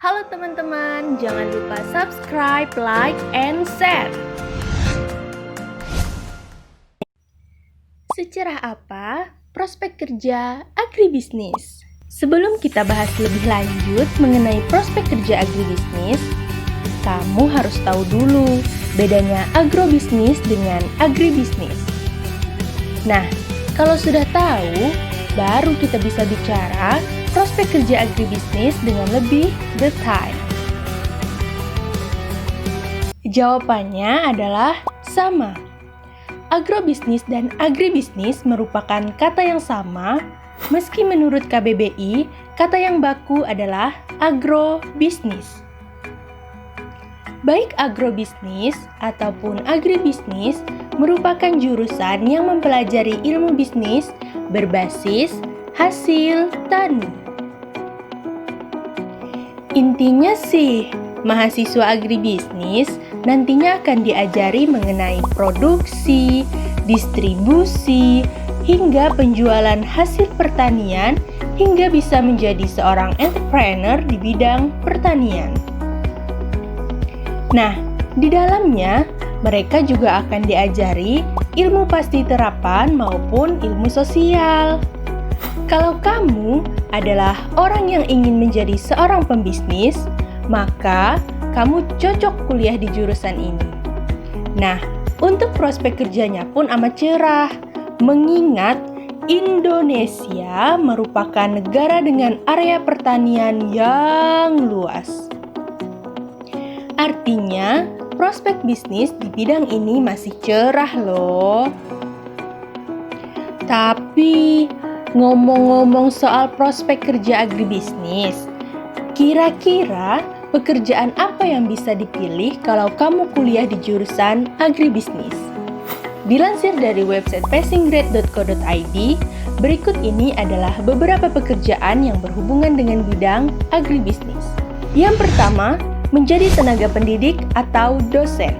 Halo teman-teman, jangan lupa subscribe, like, and share. Secerah apa prospek kerja agribisnis? Sebelum kita bahas lebih lanjut mengenai prospek kerja agribisnis, kamu harus tahu dulu bedanya agrobisnis dengan agribisnis. Nah, kalau sudah tahu, baru kita bisa bicara prospek kerja agribisnis dengan lebih detail. Jawabannya adalah sama. Agrobisnis dan agribisnis merupakan kata yang sama, meski menurut KBBI, kata yang baku adalah agrobisnis. Baik agrobisnis ataupun agribisnis merupakan jurusan yang mempelajari ilmu bisnis berbasis hasil tani. Intinya sih, mahasiswa agribisnis nantinya akan diajari mengenai produksi, distribusi, hingga penjualan hasil pertanian hingga bisa menjadi seorang entrepreneur di bidang pertanian. Nah, di dalamnya mereka juga akan diajari ilmu pasti terapan maupun ilmu sosial. Kalau kamu adalah orang yang ingin menjadi seorang pembisnis, maka kamu cocok kuliah di jurusan ini. Nah, untuk prospek kerjanya pun amat cerah, mengingat Indonesia merupakan negara dengan area pertanian yang luas. Artinya, prospek bisnis di bidang ini masih cerah loh. Tapi, ngomong-ngomong soal prospek kerja agribisnis, kira-kira pekerjaan apa yang bisa dipilih kalau kamu kuliah di jurusan agribisnis? Dilansir dari website passinggrade.co.id, berikut ini adalah beberapa pekerjaan yang berhubungan dengan bidang agribisnis. Yang pertama, menjadi tenaga pendidik atau dosen.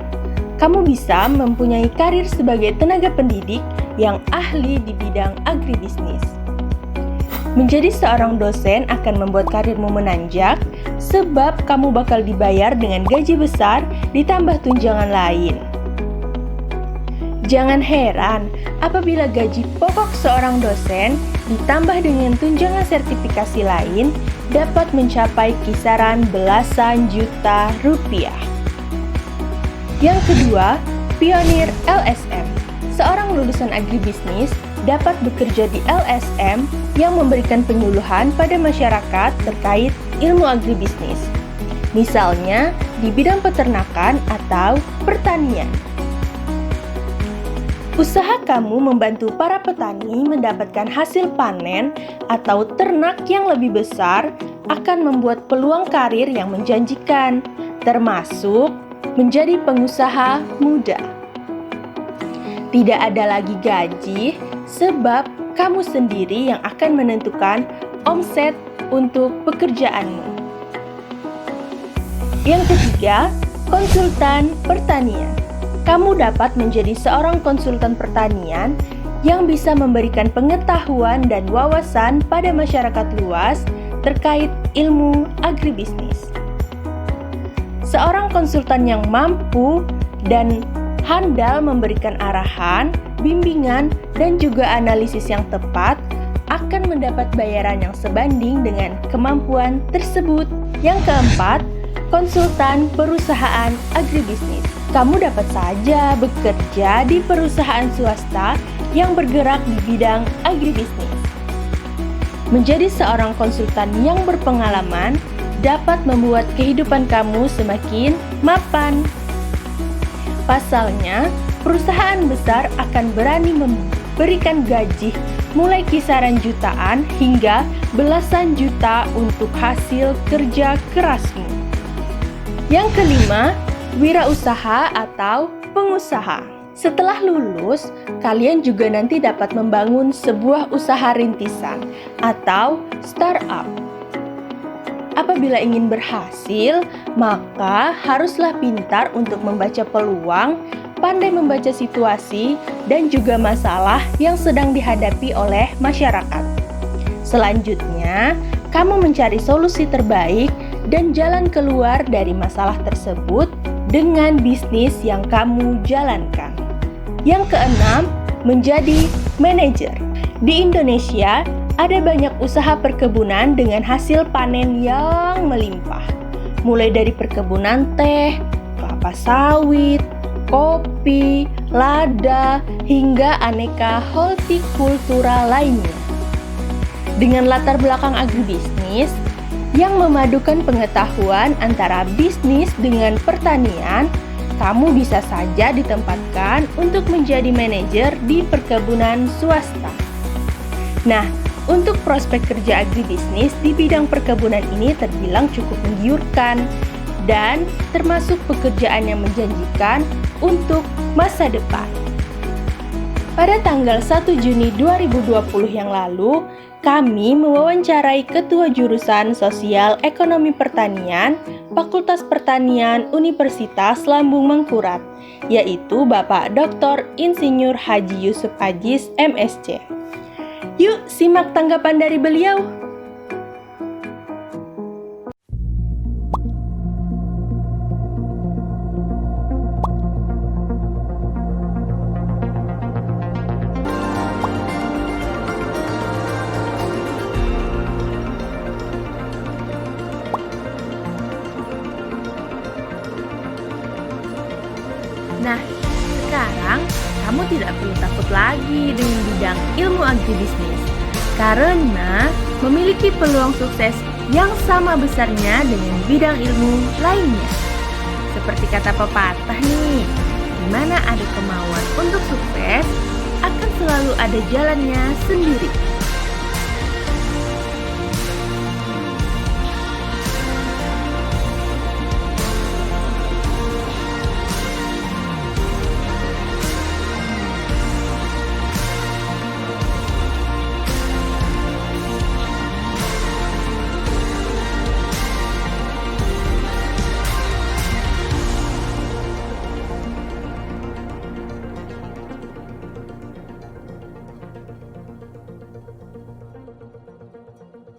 Kamu bisa mempunyai karir sebagai tenaga pendidik yang ahli di bidang agribisnis. Menjadi seorang dosen akan membuat karirmu menanjak sebab kamu bakal dibayar dengan gaji besar ditambah tunjangan lain. Jangan heran apabila gaji pokok seorang dosen ditambah dengan tunjangan sertifikasi lain dapat mencapai kisaran belasan juta rupiah. Yang kedua, pionir LSM. Seorang lulusan agribisnis dapat bekerja di LSM yang memberikan penyuluhan pada masyarakat terkait ilmu agribisnis. Misalnya di bidang peternakan atau pertanian. Usaha kamu membantu para petani mendapatkan hasil panen atau ternak yang lebih besar akan membuat peluang karir yang menjanjikan, termasuk menjadi pengusaha muda. Tidak ada lagi gaji sebab kamu sendiri yang akan menentukan omset untuk pekerjaanmu. Yang ketiga, konsultan pertanian. Kamu dapat menjadi seorang konsultan pertanian yang bisa memberikan pengetahuan dan wawasan pada masyarakat luas terkait ilmu agribisnis. Seorang konsultan yang mampu dan handal memberikan arahan, bimbingan, dan juga analisis yang tepat akan mendapat bayaran yang sebanding dengan kemampuan tersebut. Yang keempat, konsultan perusahaan agribisnis. Kamu dapat saja bekerja di perusahaan swasta yang bergerak di bidang agribisnis. Menjadi seorang konsultan yang berpengalaman dapat membuat kehidupan kamu semakin mapan. Pasalnya, perusahaan besar akan berani memberikan gaji mulai kisaran jutaan hingga belasan juta untuk hasil kerja kerasmu. Yang kelima, wirausaha atau pengusaha. Setelah lulus, kalian juga nanti dapat membangun sebuah usaha rintisan atau startup. Apabila ingin berhasil, maka haruslah pintar untuk membaca peluang, pandai membaca situasi, dan juga masalah yang sedang dihadapi oleh masyarakat. Selanjutnya, kamu mencari solusi terbaik dan jalan keluar dari masalah tersebut dengan bisnis yang kamu jalankan. Yang keenam, menjadi manajer. Di Indonesia, ada banyak usaha perkebunan dengan hasil panen yang melimpah. Mulai dari perkebunan teh, kelapa sawit, kopi, lada, hingga aneka hortikultura lainnya. Dengan latar belakang agribisnis yang memadukan pengetahuan antara bisnis dengan pertanian, kamu bisa saja ditempatkan untuk menjadi manajer di perkebunan swasta. Nah, untuk prospek kerja agribisnis di bidang perkebunan ini terbilang cukup menggiurkan dan termasuk pekerjaan yang menjanjikan untuk masa depan. Pada tanggal 1 Juni 2020 yang lalu, kami mewawancarai Ketua Jurusan Sosial Ekonomi Pertanian, Fakultas Pertanian Universitas Lambung Mangkurat, yaitu Bapak Dr. Insinyur Haji Yusuf Aziz, MSc. Yuk, simak tanggapan dari beliau. Nah, sekarang kamu tidak perlu takut lagi dengan bidang ilmu agribisnis karena memiliki peluang sukses yang sama besarnya dengan bidang ilmu lainnya. Seperti kata pepatah nih, di mana ada kemauan untuk sukses, akan selalu ada jalannya sendiri.